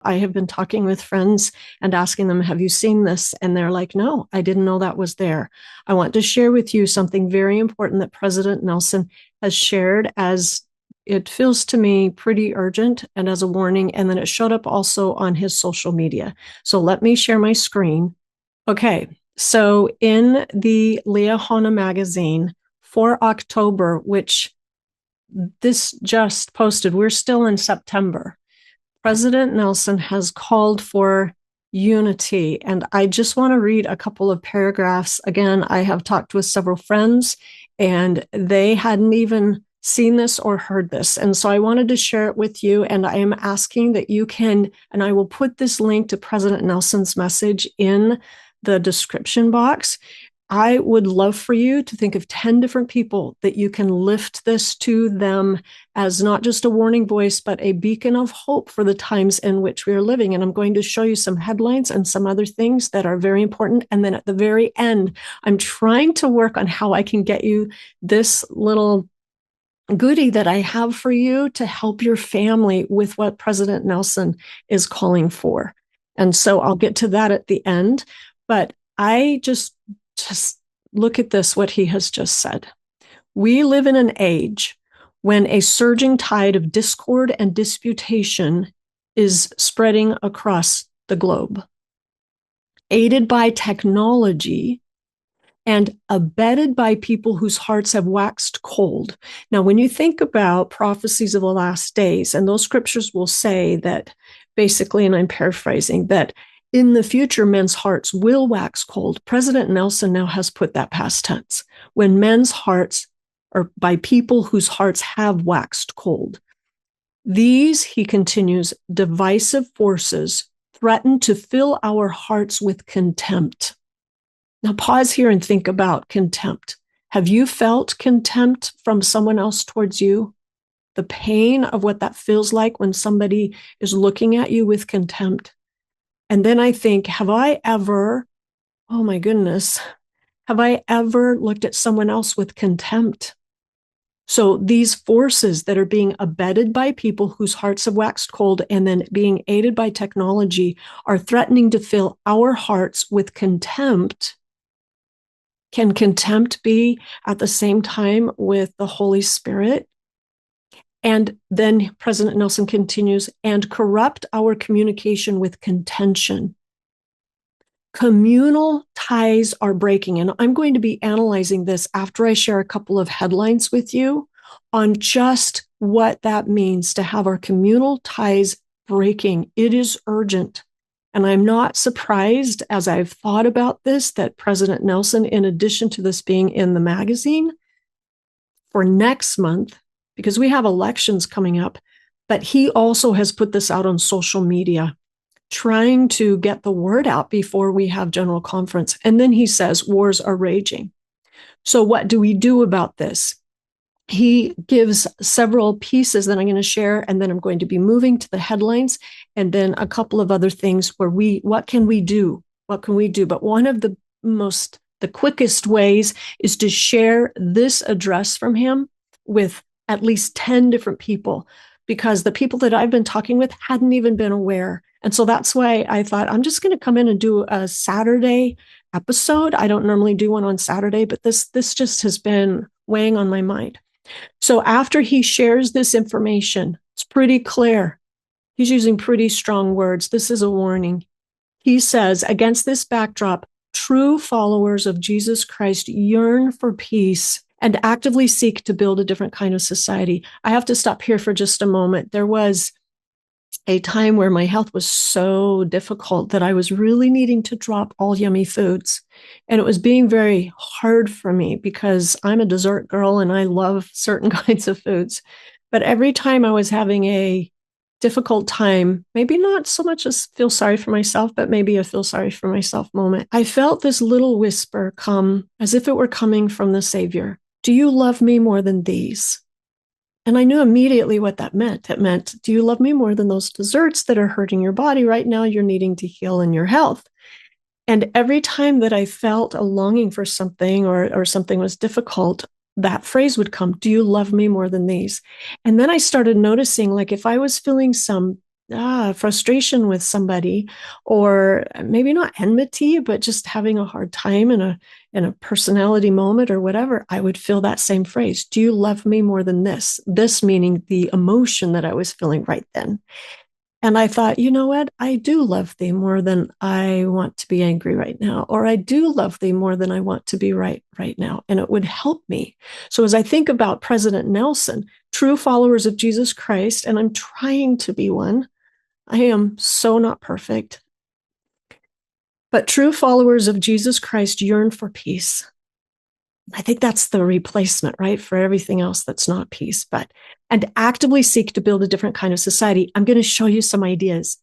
I have been talking with friends and asking them, have you seen this? And they're like, no, I didn't know that was there. I want to share with you something very important that President Nelson has shared, as it feels to me pretty urgent and as a warning. And then it showed up also on his social media. So let me share my screen. Okay. So in the Liahona magazine for October, which this just posted, we're still in September, President Nelson has called for unity. And I just want to read a couple of paragraphs. Again, I have talked with several friends and they hadn't even seen this or heard this. And so I wanted to share it with you. And I am asking that you can, and I will put this link to President Nelson's message in the description box. I would love for you to think of 10 different people that you can lift this to them as not just a warning voice, but a beacon of hope for the times in which we are living. And I'm going to show you some headlines and some other things that are very important. And then at the very end, I'm trying to work on how I can get you this little goodie that I have for you to help your family with what President Nelson is calling for. And so I'll get to that at the end. But I just look at this, what he has just said. We live in an age when a surging tide of discord and disputation is spreading across the globe. Aided by technology and abetted by people whose hearts have waxed cold. Now, when you think about prophecies of the last days, and those scriptures will say that basically, and I'm paraphrasing, that in the future, men's hearts will wax cold. President Nelson now has put that past tense. When men's hearts are by people whose hearts have waxed cold. These, he continues, divisive forces threaten to fill our hearts with contempt. Now pause here and think about contempt. Have you felt contempt from someone else towards you? The pain of what that feels like when somebody is looking at you with contempt. And then I think, have I ever, oh my goodness, have I ever looked at someone else with contempt? So these forces that are being abetted by people whose hearts have waxed cold and then being aided by technology are threatening to fill our hearts with contempt. Can contempt be at the same time with the Holy Spirit? And then President Nelson continues, and corrupt our communication with contention. Communal ties are breaking. And I'm going to be analyzing this after I share a couple of headlines with you on just what that means to have our communal ties breaking. It is urgent. And I'm not surprised, as I've thought about this, that President Nelson, in addition to this being in the magazine for next month, because we have elections coming up, but he also has put this out on social media, trying to get the word out before we have General Conference. And then he says, wars are raging. So what do we do about this? He gives several pieces that I'm going to share, and then I'm going to be moving to the headlines, and then a couple of other things where what can we do? What can we do? But one of the quickest ways is to share this address from him with at least 10 different people, because the people that I've been talking with hadn't even been aware. And so that's why I thought I'm just going to come in and do a Saturday episode. I don't normally do one on Saturday, but this just has been weighing on my mind. So after he shares this information, it's pretty clear. He's using pretty strong words. This is a warning. He says, against this backdrop, true followers of Jesus Christ yearn for peace and actively seek to build a different kind of society. I have to stop here for just a moment. There was a time where my health was so difficult that I was really needing to drop all yummy foods. And it was being very hard for me because I'm a dessert girl and I love certain kinds of foods. But every time I was having a difficult time, maybe not so much as feel sorry for myself, but maybe a feel sorry for myself moment, I felt this little whisper come as if it were coming from the Savior. Do you love me more than these? And I knew immediately what that meant. It meant, do you love me more than those desserts that are hurting your body right now? You're needing to heal in your health. And every time that I felt a longing for something or something was difficult, that phrase would come, do you love me more than these? And then I started noticing, like, if I was feeling some frustration with somebody, or maybe not enmity, but just having a hard time in a personality moment or whatever, I would feel that same phrase. Do you love me more than this? This meaning the emotion that I was feeling right then. And I thought, you know what? I do love thee more than I want to be angry right now, or I do love thee more than I want to be right now. And it would help me. So as I think about President Nelson, true followers of Jesus Christ, and I'm trying to be one, I am so not perfect, but true followers of Jesus Christ yearn for peace. I think that's the replacement, right, for everything else that's not peace, and actively seek to build a different kind of society. I'm going to show you some ideas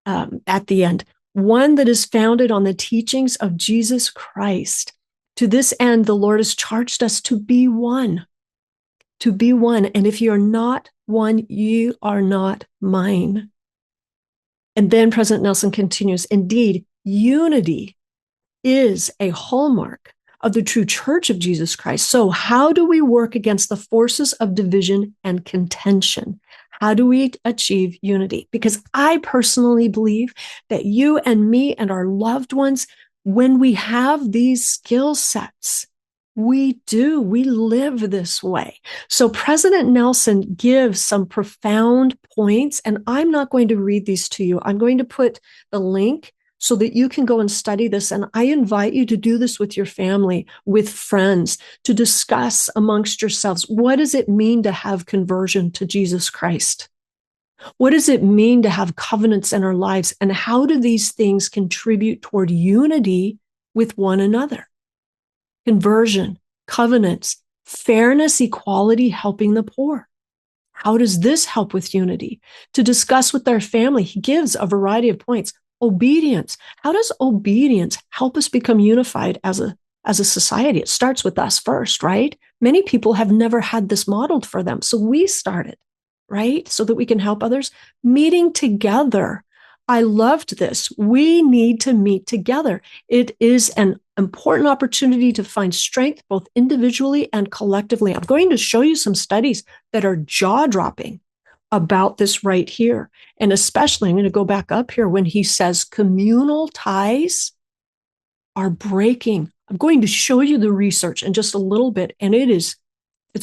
at the end. One that is founded on the teachings of Jesus Christ. To this end, the Lord has charged us to be one, to be one. And if you're not one, you are not mine. And then President Nelson continues, indeed, unity is a hallmark of the true church of Jesus Christ. So how do we work against the forces of division and contention? How do we achieve unity? Because I personally believe that you and me and our loved ones, when we have these skill sets, we live this way. So President Nelson gives some profound points, and I'm not going to read these to you. I'm going to put the link so that you can go and study this. And I invite you to do this with your family, with friends, to discuss amongst yourselves. What does it mean to have conversion to Jesus Christ? What does it mean to have covenants in our lives? And how do these things contribute toward unity with one another? Conversion, covenants, fairness, equality, helping the poor. How does this help with unity? To discuss with our family, he gives a variety of points. Obedience. How does obedience help us become unified as a society? It starts with us first, right? Many people have never had this modeled for them. So we started, right? So that we can help others. Meeting together. I loved this. We need to meet together. It is an important opportunity to find strength both individually and collectively. I'm going to show you some studies that are jaw-dropping about this right here. And especially, I'm going to go back up here when he says communal ties are breaking. I'm going to show you the research in just a little bit. And it's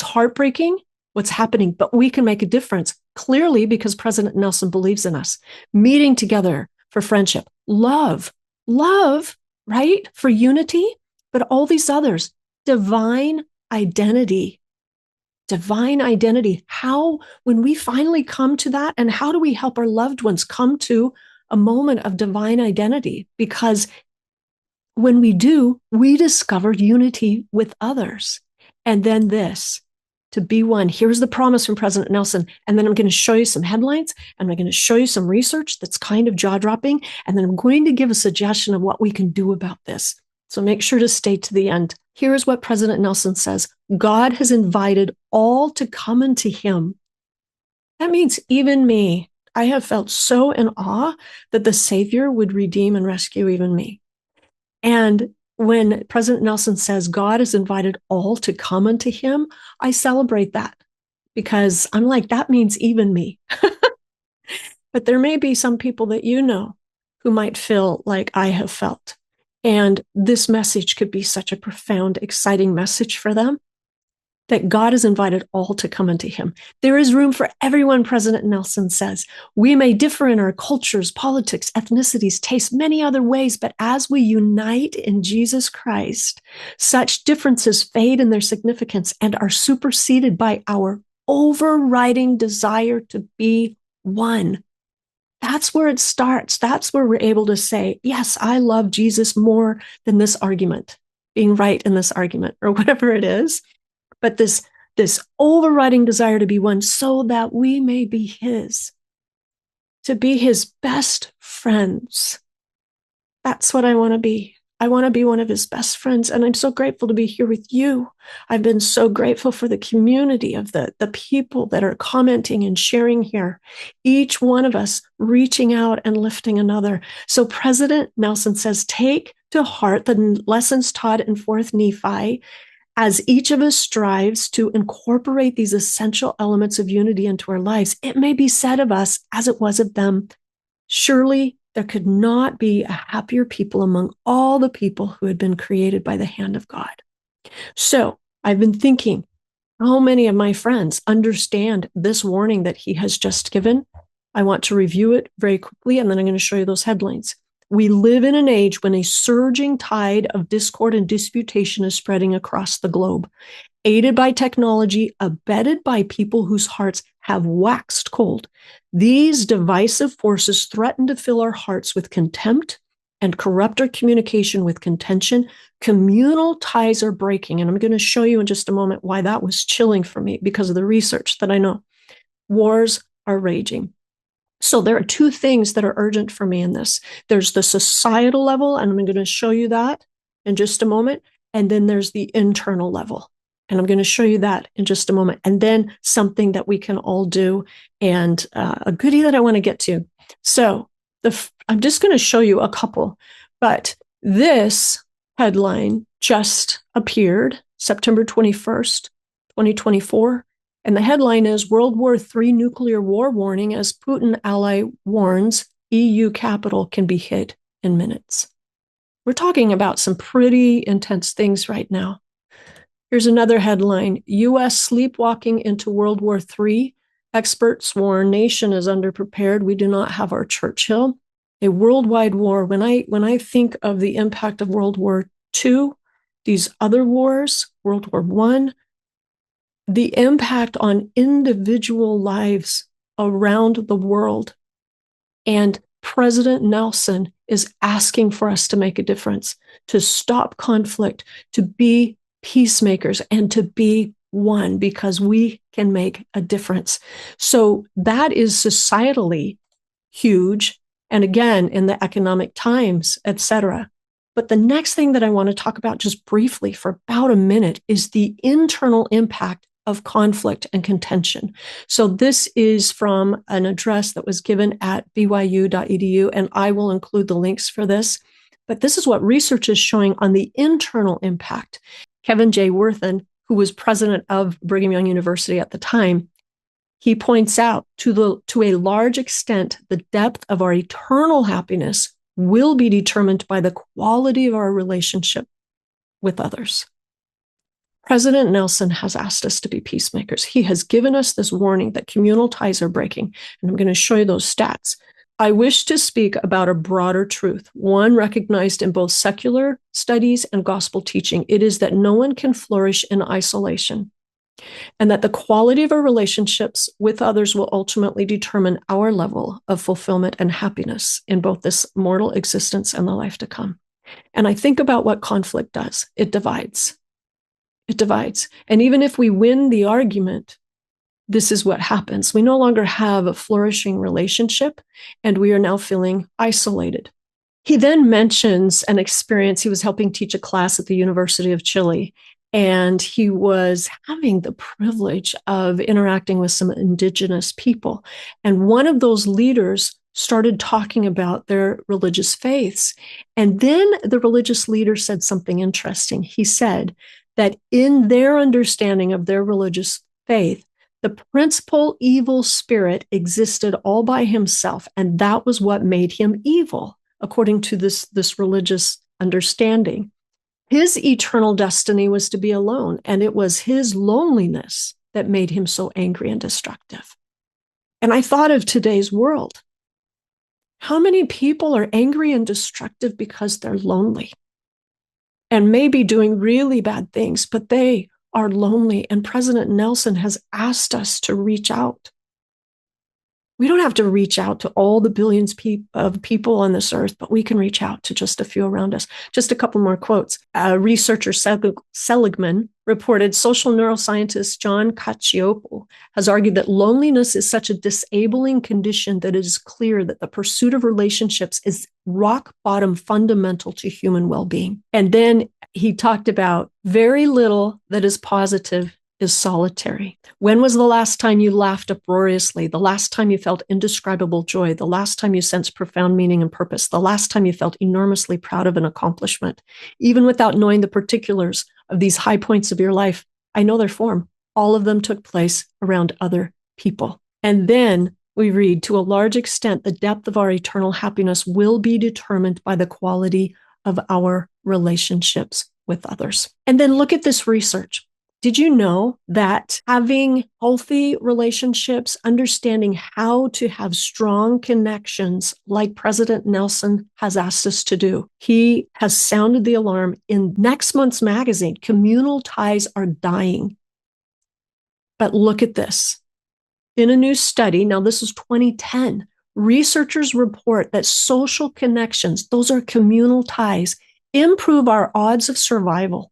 heartbreaking what's happening, but we can make a difference clearly because President Nelson believes in us. Meeting together for friendship, love, right? For unity, but all these others, divine identity. How, when we finally come to that, and how do we help our loved ones come to a moment of divine identity? Because when we do, we discover unity with others. And then this, to be one. Here's the promise from President Nelson. And then I'm going to show you some headlines, and I'm going to show you some research that's kind of jaw-dropping. And then I'm going to give a suggestion of what we can do about this. So make sure to stay to the end. Here's what President Nelson says. God has invited all to come unto him. That means even me. I have felt so in awe that the Savior would redeem and rescue even me. And when President Nelson says God has invited all to come unto him, I celebrate that because I'm like, that means even me. But there may be some people that you know who might feel like I have felt. And this message could be such a profound, exciting message for them that God has invited all to come unto him. There is room for everyone, President Nelson says. We may differ in our cultures, politics, ethnicities, tastes, many other ways, but as we unite in Jesus Christ, such differences fade in their significance and are superseded by our overriding desire to be one. That's where it starts. That's where we're able to say, yes, I love Jesus more than this argument, being right in this argument or whatever it is. But this overriding desire to be one so that we may be his, to be his best friends. That's what I want to be. I want to be one of his best friends. And I'm so grateful to be here with you. I've been so grateful for the community of the people that are commenting and sharing here. Each one of us reaching out and lifting another. So President Nelson says, take to heart the lessons taught in 4th Nephi as each of us strives to incorporate these essential elements of unity into our lives, it may be said of us as it was of them, surely there could not be a happier people among all the people who had been created by the hand of God. So I've been thinking, how many of my friends understand this warning that he has just given? I want to review it very quickly, and then I'm going to show you those headlines. We live in an age when a surging tide of discord and disputation is spreading across the globe, aided by technology, abetted by people whose hearts have waxed cold. These divisive forces threaten to fill our hearts with contempt and corrupt our communication with contention. Communal ties are breaking, and I'm going to show you in just a moment why that was chilling for me because of the research that I know. Wars are raging. So there are two things that are urgent for me in this. There's the societal level, and I'm going to show you that in just a moment. And then there's the internal level, and I'm going to show you that in just a moment. And then something that we can all do, and a goodie that I want to get to. So I'm just going to show you a couple, but this headline just appeared September 21st, 2024. And the headline is World War III nuclear war warning as Putin ally warns EU capital can be hit in minutes. We're talking about some pretty intense things right now. Here's another headline, US sleepwalking into World War III. Experts warn nation is underprepared. We do not have our Churchill. A worldwide war. When I think of the impact of World War II, these other wars, World War I, the impact on individual lives around the world. And President Nelson is asking for us to make a difference, to stop conflict, to be peacemakers, and to be one, because we can make a difference. So that is societally huge. And again, in the economic times, etc. But the next thing that I want to talk about just briefly for about a minute is the internal impact of conflict and contention. So this is from an address that was given at byu.edu, and I will include the links for this. But this is what research is showing on the internal impact. Kevin J. Worthen, who was president of Brigham Young University at the time, he points out to a large extent, the depth of our eternal happiness will be determined by the quality of our relationship with others. President Nelson has asked us to be peacemakers. He has given us this warning that communal ties are breaking, and I'm going to show you those stats. I wish to speak about a broader truth, one recognized in both secular studies and gospel teaching. It is that no one can flourish in isolation, and that the quality of our relationships with others will ultimately determine our level of fulfillment and happiness in both this mortal existence and the life to come. And I think about what conflict does. It divides. It divides. And even if we win the argument, this is what happens. We no longer have a flourishing relationship, and we are now feeling isolated. He then mentions an experience. He was helping teach a class at the University of Chile, and he was having the privilege of interacting with some indigenous people. And one of those leaders started talking about their religious faiths. And then the religious leader said something interesting. He said that in their understanding of their religious faith, the principal evil spirit existed all by himself, and that was what made him evil, according to this religious understanding. His eternal destiny was to be alone, and it was his loneliness that made him so angry and destructive. And I thought of today's world. How many people are angry and destructive because they're lonely and maybe doing really bad things, but they are lonely? And President Nelson has asked us to reach out. We don't have to reach out to all the billions of people on this earth, but we can reach out to just a few around us. Just a couple more quotes. Researcher Seligman reported social neuroscientist John Cacioppo has argued that loneliness is such a disabling condition that it is clear that the pursuit of relationships is rock bottom fundamental to human well-being. And then he talked about very little that is positive is solitary. When was the last time you laughed uproariously? The last time you felt indescribable joy? The last time you sensed profound meaning and purpose? The last time you felt enormously proud of an accomplishment? Even without knowing the particulars, of these high points of your life, I know their form. All of them took place around other people. And then we read, to a large extent, the depth of our eternal happiness will be determined by the quality of our relationships with others. And then look at this research. Did you know that having healthy relationships, understanding how to have strong connections, like President Nelson has asked us to do, he has sounded the alarm in next month's magazine. Communal ties are dying. But look at this. In a new study, now this is 2010, researchers report that social connections, those are communal ties, improve our odds of survival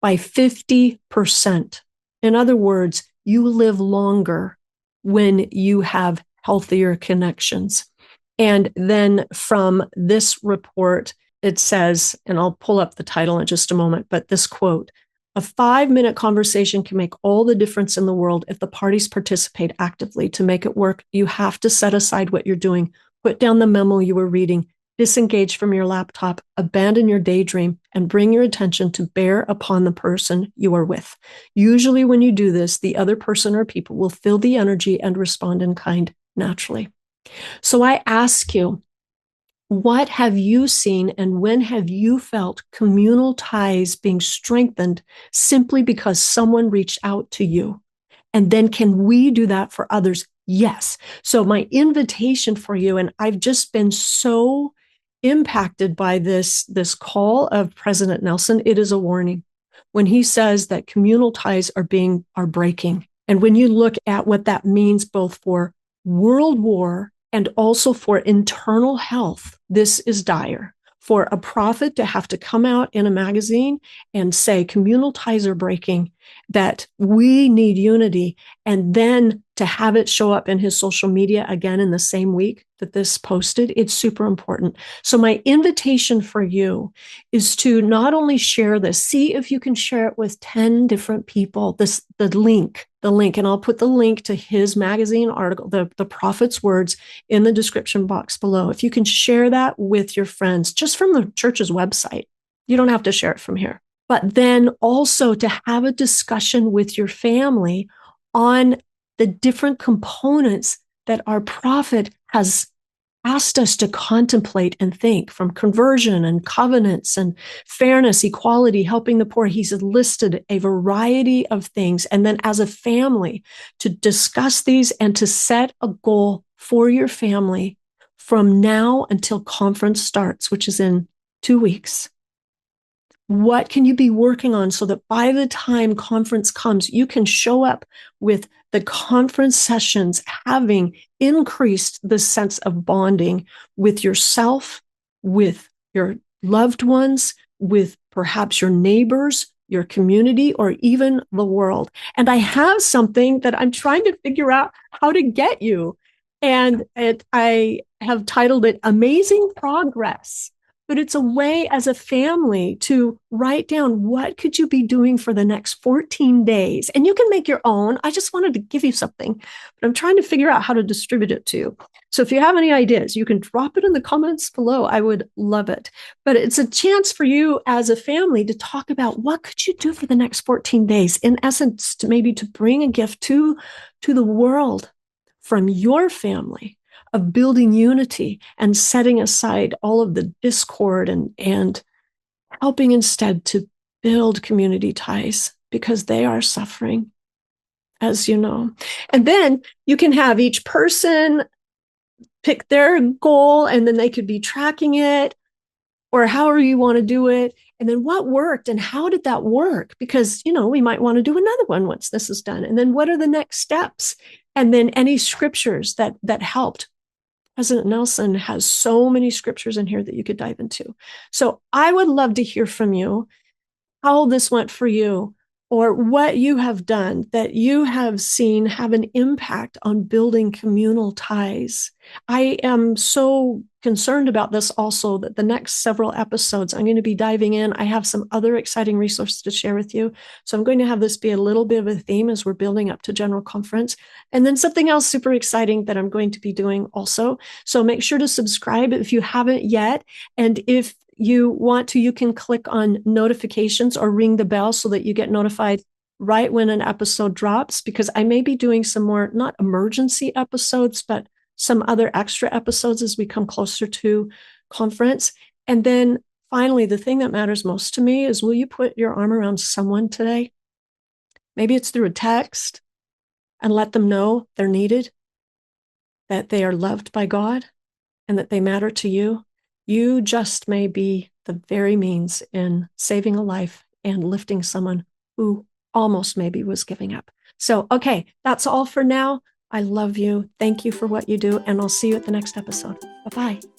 by 50%. In other words, you live longer when you have healthier connections. And then from this report, it says, and I'll pull up the title in just a moment, but this quote, a 5-minute conversation can make all the difference in the world if the parties participate actively. To make it work, you have to set aside what you're doing, put down the memo you were reading, disengage from your laptop, abandon your daydream, and bring your attention to bear upon the person you are with. Usually when you do this, the other person or people will feel the energy and respond in kind naturally. So I ask you, what have you seen and when have you felt communal ties being strengthened simply because someone reached out to you? And then can we do that for others? Yes. So my invitation for you, and I've just been so impacted by this call of President Nelson, it is a warning. When he says that communal ties are breaking. And when you look at what that means both for world war and also for internal health, this is dire. For a prophet to have to come out in a magazine and say communal ties are breaking, that we need unity, and then to have it show up in his social media again in the same week that this posted, it's super important. So my invitation for you is to not only share this, see if you can share it with 10 different people, the link, and I'll put the link to his magazine article, the Prophet's Words, in the description box below. If you can share that with your friends, just from the church's website, you don't have to share it from here. But then also to have a discussion with your family on the different components that our prophet has asked us to contemplate and think, from conversion and covenants and fairness, equality, helping the poor. He's listed a variety of things. And then as a family, to discuss these and to set a goal for your family from now until conference starts, which is in 2 weeks. What can you be working on so that by the time conference comes, you can show up with the conference sessions having increased the sense of bonding with yourself, with your loved ones, with perhaps your neighbors, your community, or even the world. And I have something that I'm trying to figure out how to get you. And I have titled it Amazing Progress. But it's a way as a family to write down what could you be doing for the next 14 days. And you can make your own. I just wanted to give you something, but I'm trying to figure out how to distribute it to you. So if you have any ideas, you can drop it in the comments below. I would love it. But it's a chance for you as a family to talk about what could you do for the next 14 days. In essence, to maybe to bring a gift to the world from your family, of building unity and setting aside all of the discord and helping instead to build community ties, because they are suffering, as you know. And then you can have each person pick their goal, and then they could be tracking it or however you want to do it. And then what worked and how did that work? Because, we might want to do another one once this is done. And then what are the next steps? And then any scriptures that helped. President Nelson has so many scriptures in here that you could dive into. So I would love to hear from you how this went for you, or what you have done that you have seen have an impact on building communal ties. I am so concerned about this also, that the next several episodes, I'm going to be diving in. I have some other exciting resources to share with you. So I'm going to have this be a little bit of a theme as we're building up to General Conference. And then something else super exciting that I'm going to be doing also. So make sure to subscribe if you haven't yet. And if you want to, you can click on notifications or ring the bell so that you get notified right when an episode drops, because I may be doing some more, not emergency episodes, but some other extra episodes as we come closer to conference. And then finally, the thing that matters most to me is, will you put your arm around someone today? Maybe it's through a text, and let them know they're needed, that they are loved by God, and that they matter to you. You just may be the very means in saving a life and lifting someone who almost maybe was giving up. So, okay, that's all for now. I love you. Thank you for what you do, and I'll see you at the next episode. Bye-bye.